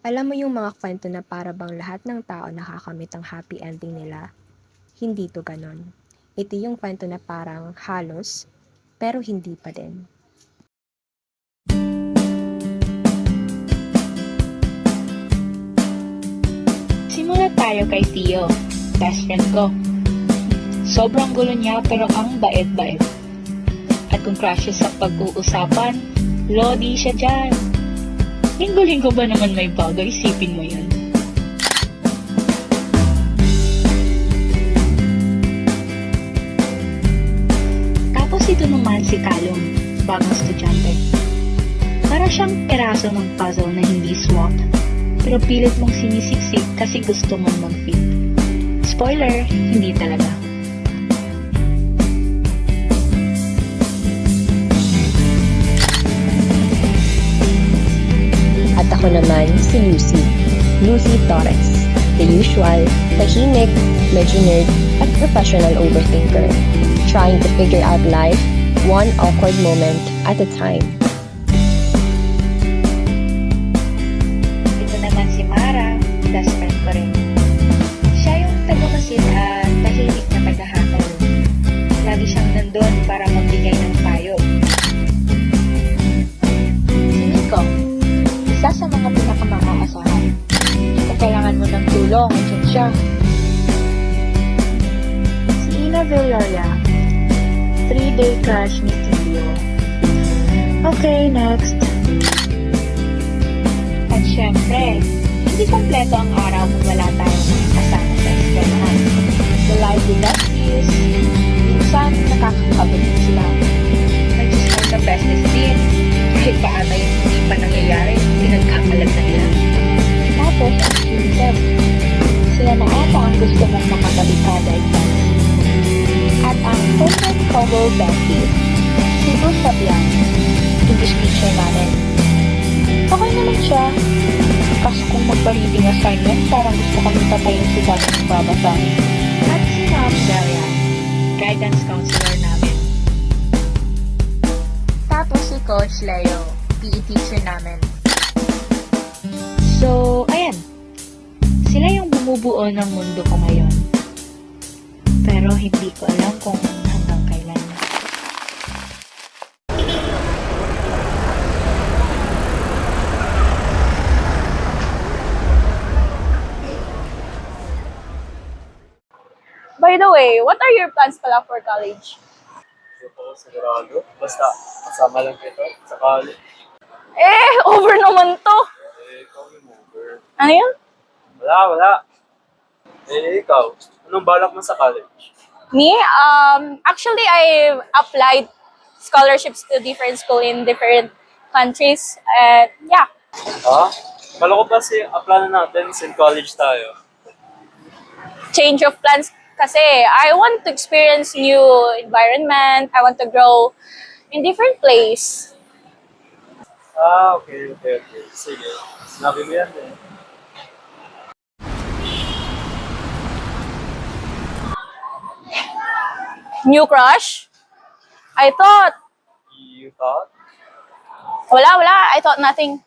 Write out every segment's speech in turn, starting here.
Alam mo yung mga kwento na para bang lahat ng tao nakakamit ang happy ending nila? Hindi to ganon. Ito yung kwento na parang halos, pero hindi pa din. Simula tayo kay Tio, best friend ko. Sobrang gulo niya pero ang bait-bait. At kung crushes sa pag-uusapan, lodi siya dyan. Linggo-linggo ba naman may bago, isipin mo yun. Tapos ito naman si Calum, bagong estudyante. Para siyang peraso ng puzzle na hindi swak, pero pilit mong sinisiksik kasi gusto mong mag-fit. Spoiler, hindi talaga. At ako naman si Lucy. Lucy Torres. The usual, tahimik, medyo nerd, at professional overthinker. Trying to figure out life, one awkward moment at a time. Ito naman si Mara, best friend ko rin. Siya yung taga-masid at tahimik na taga-hatol. Lagi siyang nandun para magbigay ng payo. Si Nico, isa sa mga pinakamang-aasahan. Kung kailangan mo ng tulong, andyan siya. Si Ina Villaria, 3-day crush ni Tio. Okay, next. At syempre, hindi kompleto ang araw kung wala tayong kasama sa eskwelahan. The lively besties, minsan nakakakabot din sila. Nag-discuss sa besties din, kahit paano yung hindi pa nangyayari, pinagkakalag na nila. Tapos, ang cute, sila na ata ang gusto mong makabarikada ito. At ang perfect combo bestie, si Bruce Fabian, English teacher namin. Okay naman siya. Kaso kung magpa-reading assignment, parang gusto kami patayin si dati ng babasa. At si Ma'am Delia, guidance counselor namin. Tapos si Coach Leo, PE teacher namin. So, ayan. Sila yung bumubuo ng mundo ko ngayon. Pero hindi ko alam kung hanggang kailan. By the way, what are your plans pala for college? Hindi po ako sigurado. Basta, kasama lang kita sa college. Over naman to. Ikaw yung over. Ano yun? Wala. Ikaw, anong balak mo sa college? Me? Actually, I applied scholarships to different school in different countries. Yeah. Ha? Kala ko kasi applyan na natin since college tayo. Change of plans kasi I want to experience new environment. I want to grow in different place. Okay. Sige. Sinabi mo yan eh. New crush? I thought, You thought? wala. I thought nothing.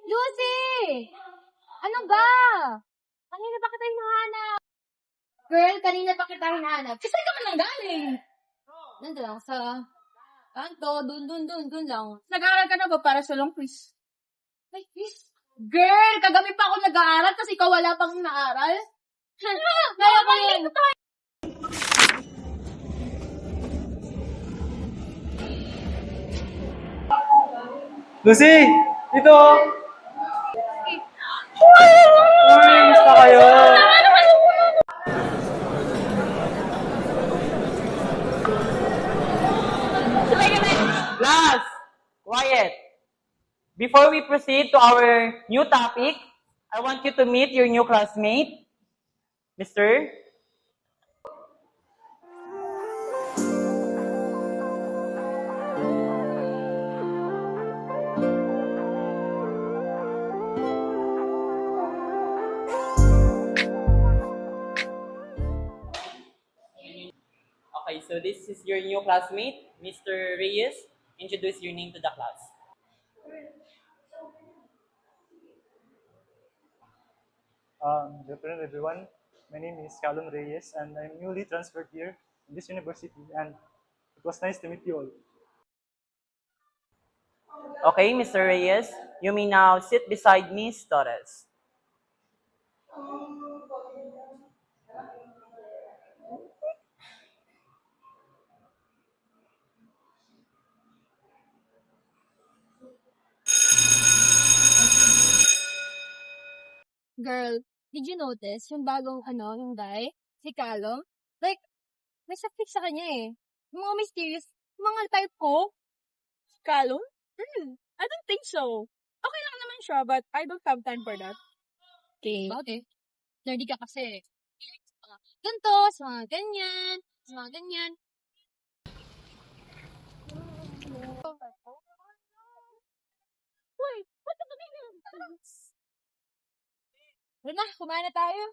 Lucy! Ano ba? Kanina pa kita hinahanap. Girl, kanina pa kita hinahanap. Kasi ka man nang galing. Nandun lang sa kanto, dun lang. Nag-aaral ka na ba para sa long quiz? Ay, quiz? Girl, kagabi pa ako nag-aaral kasi ikaw wala pang naaral. Kaya ko yun. Lucy! Dito! Uy, gusto kayo! Class, quiet. Before we proceed to our new topic, I want you to meet your new classmate, Mr. So this is your new classmate, Mr. Reyes. Introduce your name to the class. Good afternoon, everyone. My name is Calum Reyes, and I'm newly transferred here in this university, and it was nice to meet you all. Okay, Mr. Reyes, you may now sit beside Miss Torres. Girl, did you notice yung bagong yung guy? Si Callum? Like, may sapik sa kanya eh. Yung mga mysterious, yung mga type ko. Callum? I don't think so. Okay lang naman siya, but I don't have time for that. Okay. Bakit? Nerdy ka kasi. Ganto, sa mga ganyan, sa mga ganyan. Uy, ba't ka tumingin? Tara na, kumain na tayo.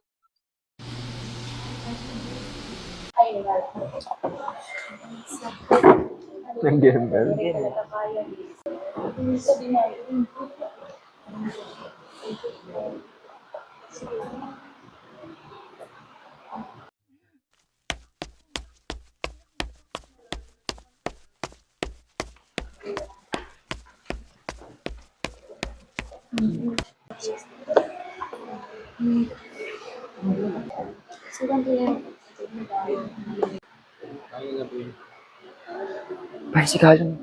Nag-gamble? Ay, si Calum.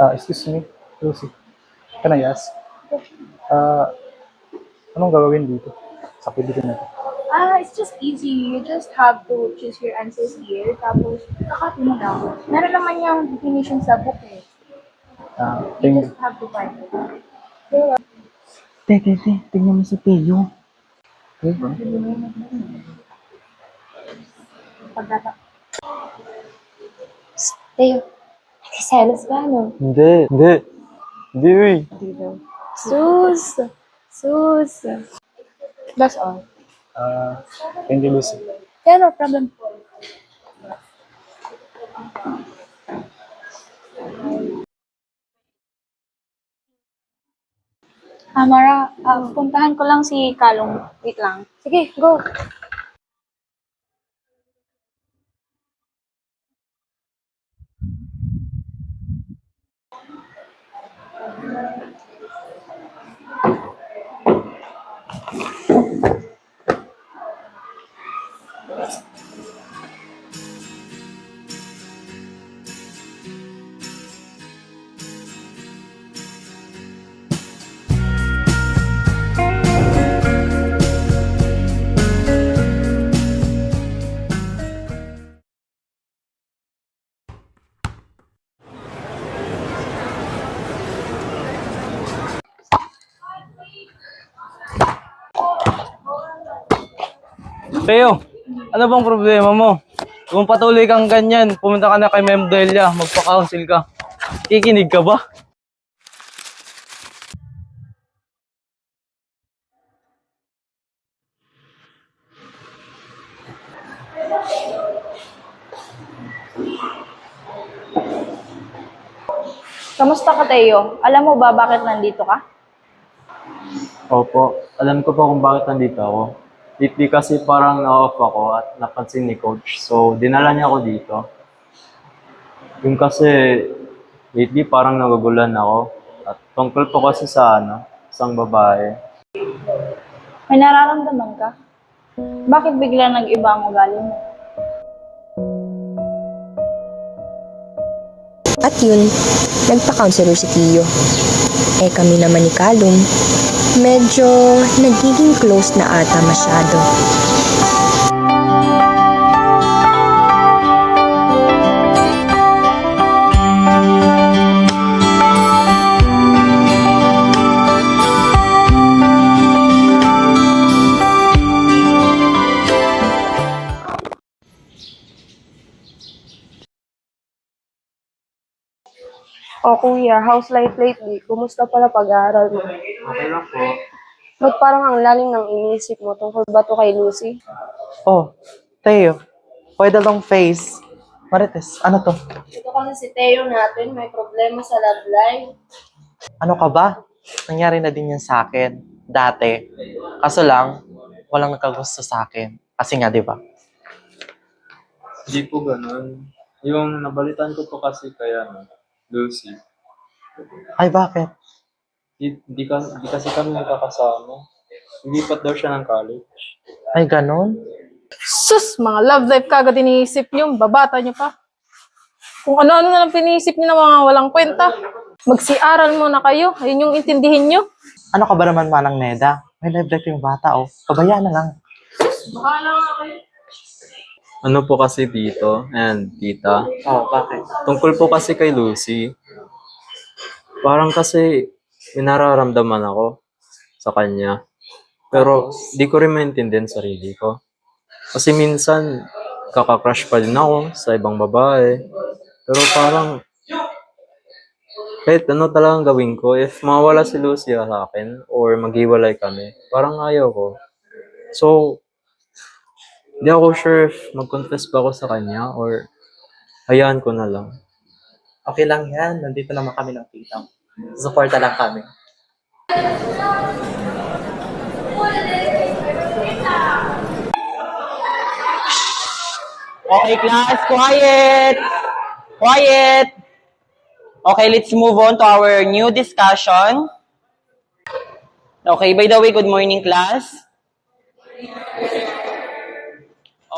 Excuse me, Lucy. Can I ask? Ah, anong gagawin dito? Sa activity na to? It's just easy. You just have to choose your answers here. Tapos, kakati mo lang. Meron naman yung definition sa book eh. You just have to find it. Tingnan mo si Teo. Pagkata. Teo, nagsiselos ka, no? Hindi. Hindi, uy. Sus! Sus! That's all. Thank you, Lucy. Yeah, no problem. Mara, puntahan ko lang si Kalong. Wait lang. Sige, go. Teo, ano bang problema mo? Kung patuloy kang ganyan, pumunta ka na kay Ma'am Delia, magpa-counsel ka. Kikinig ka ba? Kamusta ka, Teo? Alam mo ba bakit nandito ka? Opo, alam ko po kung bakit nandito ako. Lately kasi parang na-off ako at napansin ni Coach. So, dinala niya ako dito. Yung kasi, lately parang nagugulan ako. At tungkol po kasi sa isang babae. May nararamdaman ka? Bakit bigla nag-iba ang ugali mo? At yun, nagpa-counselor si Tio. Eh kami naman ni Calum, medyo nagiging close na ata masyado. O kuya, how's life lately? Kumusta pala pag-aaral mo? Okay lang po. Ba't parang ang lalim ng iniisip mo tungkol ba to kay Lucy? Oh, Teo, pwede long face. Marites, ano to? Ito kasi si Teo natin, may problema sa love life. Ano ka ba? Nangyari na din yan sa akin. Dati. Kaso lang, walang nagkagusto sa akin. Kasi nga, di ba? Hindi po ganun. Yung nabalitan ko po kasi kaya Lucy. Ay, bakit? Di kasi kami magkakasama. Lilipat daw siya ng college. Ay, ganon? Sus, mga love life kagad iniisip nyo. Babata nyo pa. Kung ano-ano na lang piniisip nyo na mga walang kwenta. Magsiaral muna kayo. Ayun yung intindihin nyo. Ano ka ba naman, Manang Neda? May live life yung bata, oh. Pabayaan na lang. Ano po kasi dito, and tita, Oh, bakit? tungkol po kasi kay Lucy. Parang kasi may nararamdaman ako sa kanya. Pero di ko rin maintindihan sarili ko. Kasi minsan, kakakrush pa din ako sa ibang babae. Pero parang, kahit ano talagang gawin ko, if mawala si Lucy sa akin, or maghiwalay kami, parang ayaw ko. So, di ako sure if mag-confess ba ako sa kanya, or hayaan ko na lang. Okay lang yan. Nandito naman kami ng tita. Suporta lang kami. Okay, class, quiet! Quiet! Okay, let's move on to our new discussion. Okay, by the way, good morning, class.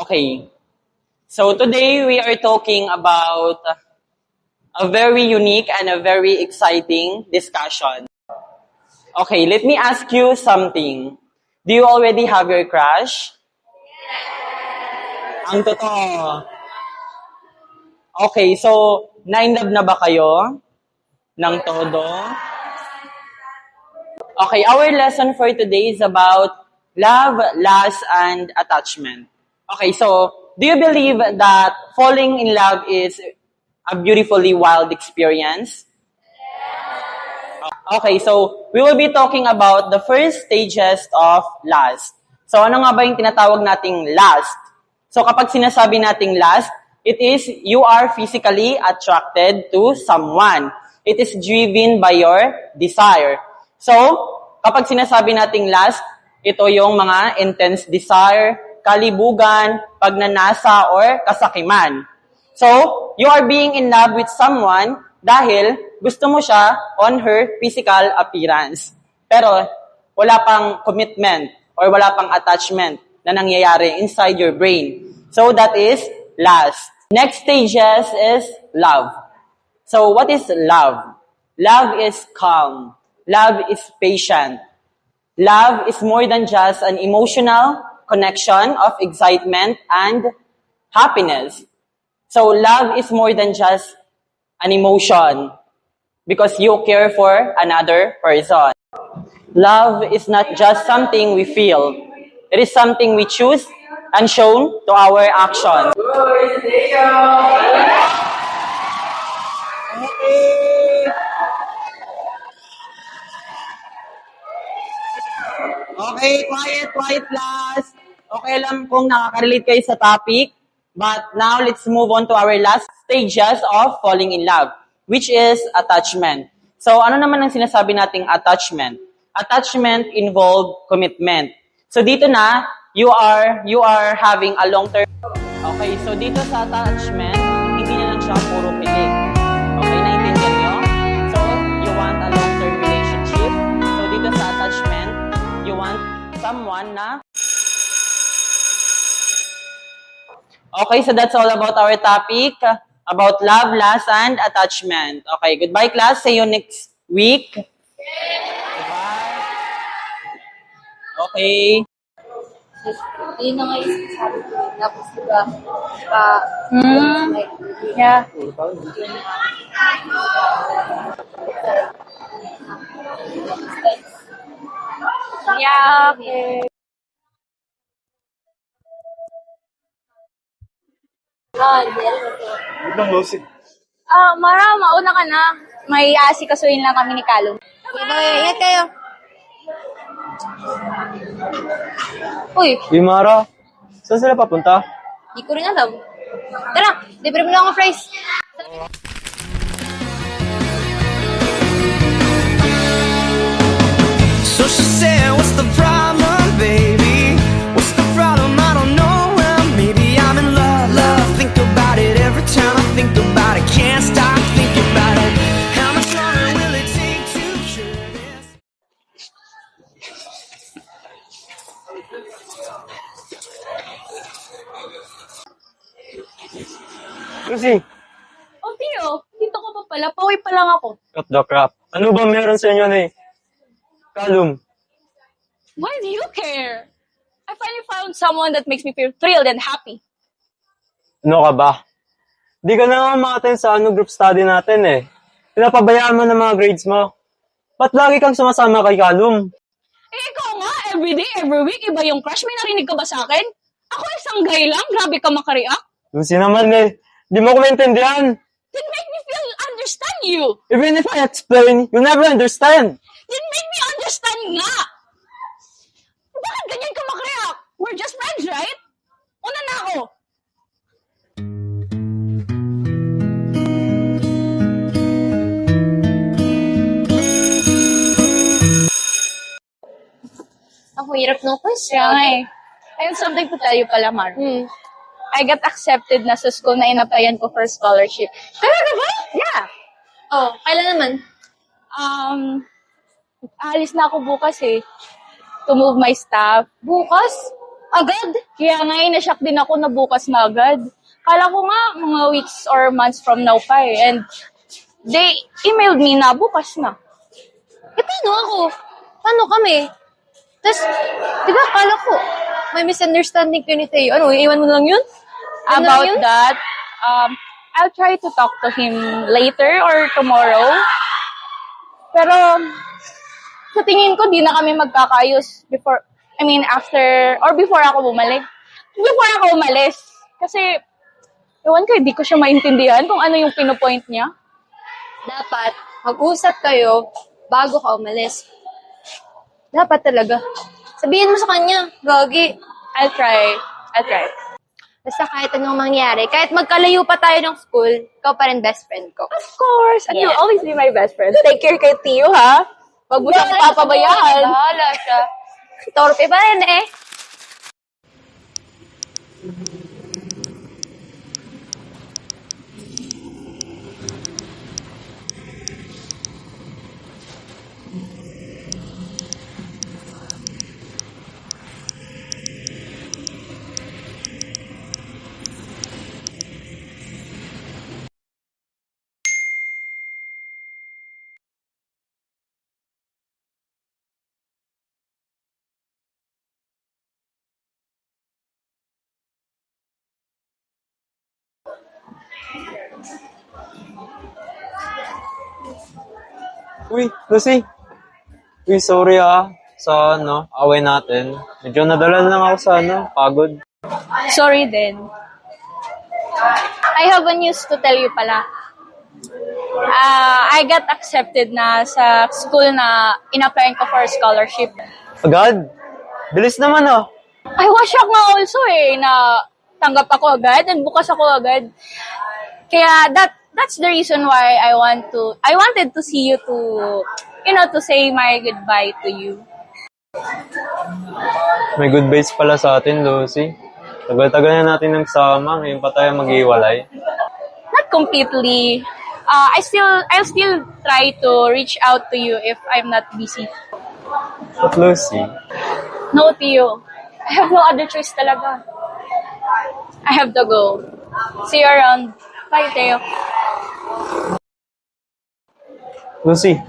Okay, so today we are talking about a very unique and a very exciting discussion. Okay, let me ask you something. Do you already have your crush? Ang totoo. Okay, so, na-in-love na ba kayo? Ng todo? Okay, our lesson for today is about love, lust, and attachment. Okay, so, do you believe that falling in love is a beautifully wild experience? Okay, so, we will be talking about the first stages of lust. So, ano nga ba yung tinatawag nating lust? So, kapag sinasabi nating lust, it is you are physically attracted to someone. It is driven by your desire. So, kapag sinasabi nating lust, ito yung mga intense desire, kalibugan, pagnanasa, or kasakiman. So, you are being in love with someone dahil gusto mo siya on her physical appearance. Pero, wala pang commitment or wala pang attachment na nangyayari inside your brain. So, that is lust. Next stages is love. So, what is love? Love is calm. Love is patient. Love is more than just an emotional connection of excitement and happiness. So, love is more than just an emotion because you care for another person. Love is not just something we feel. It is something we choose and shown to our actions. Okay, quiet class. Okay, alam kong nakaka-relate kayo sa topic. But now, let's move on to our last stages of falling in love, which is attachment. So, ano naman ang sinasabi nating attachment? Attachment involve commitment. So, dito na, you are having a long-term. Okay, so dito sa attachment, hindi na lang siya puro piling. Okay, naintindihan nyo? So, you want a long-term relationship. So, dito sa attachment, you want someone na... Okay, so that's all about our topic, about love, lust, and attachment. Okay, goodbye class. See you next week. Goodbye. Okay. Yun na nga yung sabi ko. Tapos diba, Yeah. Yeah, okay. Mara, mauna ka na. May asikasuhin lang kami ni Kalum. Ingat kayo. Uy, Uy, Mara, saan sila papunta? di ko rin alam. Tara, libre mo na ako fries. So she said, what's the problem, baby? What's the problem? I don't know. Well, maybe I'm in love, love. Think about it every time I think about it. Can't stop thinking about it. How much longer will it take to cure this? Lucy, Oh, Tio, dito ko pa pala. Pauwi pa lang ako. cut the crap. Ano ba meron sa inyo ni Calum? Why do you care? I finally found someone that makes me feel thrilled and happy. Ano ka ba? Di ka na nga ma-attend sa group study natin eh. Pinapabayaan mo ng mga grades mo. Ba't lagi kang sumasama kay Calum? Eh, ikaw nga, everyday, every week, iba yung crush. May narinig ka ba sa akin? Ako isang guy lang, grabe ka makareact. Lucy naman eh. Di mo ko maintindihan. Then make me feel understand you. Even if I explain, you never understand. Then make me understand nga. Bakit ganyan ka makareact? We're just friends, right? Una na ako. Ang hirap ng quiz. Kaya nga eh. I have something to tell you pala, Mar. I got accepted na sa school na inaplayan ko for scholarship. Talaga ba? Yeah. Oh, kailan naman? Alis na ako bukas eh. To move my stuff. Bukas? Agad? Kaya nga eh, na-shock din ako na bukas na agad. Kala ko nga mga weeks or months from now pa eh. And they emailed me na bukas na. Eh, paano ako? Paano kami? Tapos, di ba, akala ko, may misunderstanding kayo ni Teo. Ano, iiwan mo lang yun? Ano About lang yun? that, I'll try to talk to him later or tomorrow. Pero, sa tingin ko, di na kami magkakaayos after, or before ako bumalik. Before ako umalis. Kasi, ewan ko, di ko siya maintindihan kung ano yung pinupoint niya. Dapat, mag-usap kayo bago ka umalis. Dapat talaga. Sabihin mo sa kanya, Gagi. I'll try. Basta kahit anong mangyari, kahit magkalayo pa tayo ng school, ikaw pa rin best friend ko. Of course. And Yeah. you'll always be my best friend. Take care kay Tio, ha? Huwag mo siyang papabayaan. Bahala siya. Torpe pa rin eh. Uy, Lucy. Uy, sorry sa away natin. Medyo nadala lang ako sa pagod. Sorry din. I have a news to tell you pala. I got accepted na sa school na in-applyan ko for a scholarship. Agad? Bilis naman I was shocked nga also na tanggap ako agad and bukas ako agad. Kaya that's the reason why I wanted to see you to say my goodbye to you. May good vibes pala sa atin, Lucy. Tagal-tagal na natin nagsama, ngayon pa tayo mag-iwalay. Not completely. I'll still try to reach out to you if I'm not busy. But Lucy, No, Tio. I have no other choice talaga. I have to go. See you around. Bye, Teo. Lucy,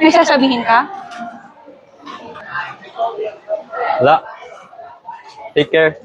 May sasabihin ka? wala. Take care.